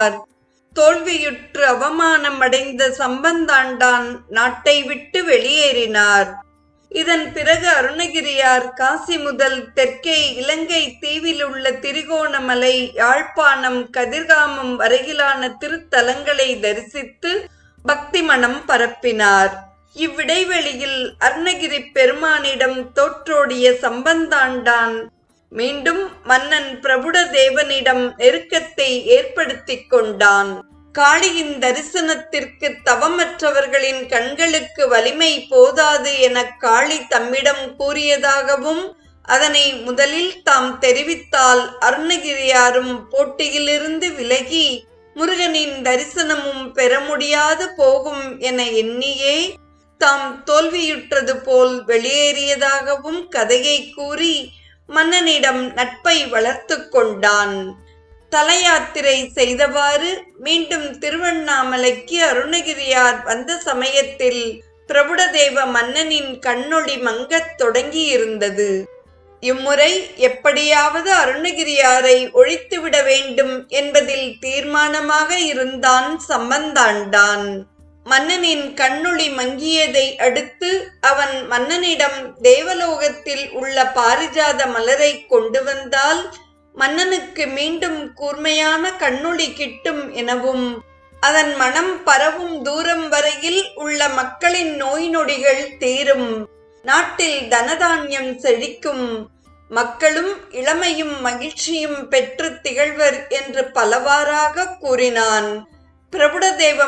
தோல்வியுற்று அவமானம் அடைந்த சம்பந்தாண்டான் நாட்டை விட்டு வெளியேறினார். இதன் பிறகு அருணகிரியார் காசி முதல் தெற்கே இலங்கை தீவில் உள்ள திரிகோணமலை, யாழ்ப்பாணம், கதிர்காமம் வரையிலான திருத்தலங்களை தரிசித்து பக்தி மனம் பரப்பினார். இவ்விடைவெளியில் அருணகிரி பெருமானிடம் தோற்றோடிய சம்பந்தாண்டான் மீண்டும் மன்னன் பிரபுடதேவனிடம் நெருக்கத்தை ஏற்படுத்திக் கொண்டான். காளியின் தரிசனத்திற்கு தவமற்றவர்களின் கண்களுக்கு வலிமை போதாது என காளி தம்மிடம் கூறியதாகவும், அதனை முதலில் தாம் தெரிவித்தால் அருணகிரியாரும் போட்டியிலிருந்து விலகி முருகனின் தரிசனமும் பெற முடியாது போகும் என எண்ணியே தாம் தோல்வியுற்றது போல் வெளியேறியதாகவும் கதையை கூறி மன்னனிடம் நட்பை வளர்த்து கொண்டான். தல யாத்திரை செய்தவாறு மீண்டும் திருவண்ணாமலைக்கு அருணகிரியார் வந்த சமயத்தில் பிரபுடதேவ மன்னனின் கண்ணொளி மங்கத் தொடங்கியிருந்தது. இம்முறை எப்படியாவது அருணகிரியாரை ஒழித்துவிட வேண்டும் என்பதில் தீர்மானமாக இருந்தான் சம்பந்தாண்டான். மன்னனின் கண்ணொளி மங்கியதை அடுத்து அவன் மன்னனிடம் தேவலோகத்தில் உள்ள பாரிஜாத மலரை கொண்டு வந்தால் மன்னனுக்கு மீண்டும் கூர்மையான கண்ணொளி கிட்டும் எனவும், அதன் மனம் பரவும் தூரம் வரையில் உள்ள மக்களின் நோய் நொடிகள் தீரும், நாட்டில் தனதான்யம் செழிக்கும், மக்களும் இளமையும் மகிழ்ச்சியும் பெற்று திகழ்வர் என்று பலவாறாக கூறினான். பிரபுடதேவ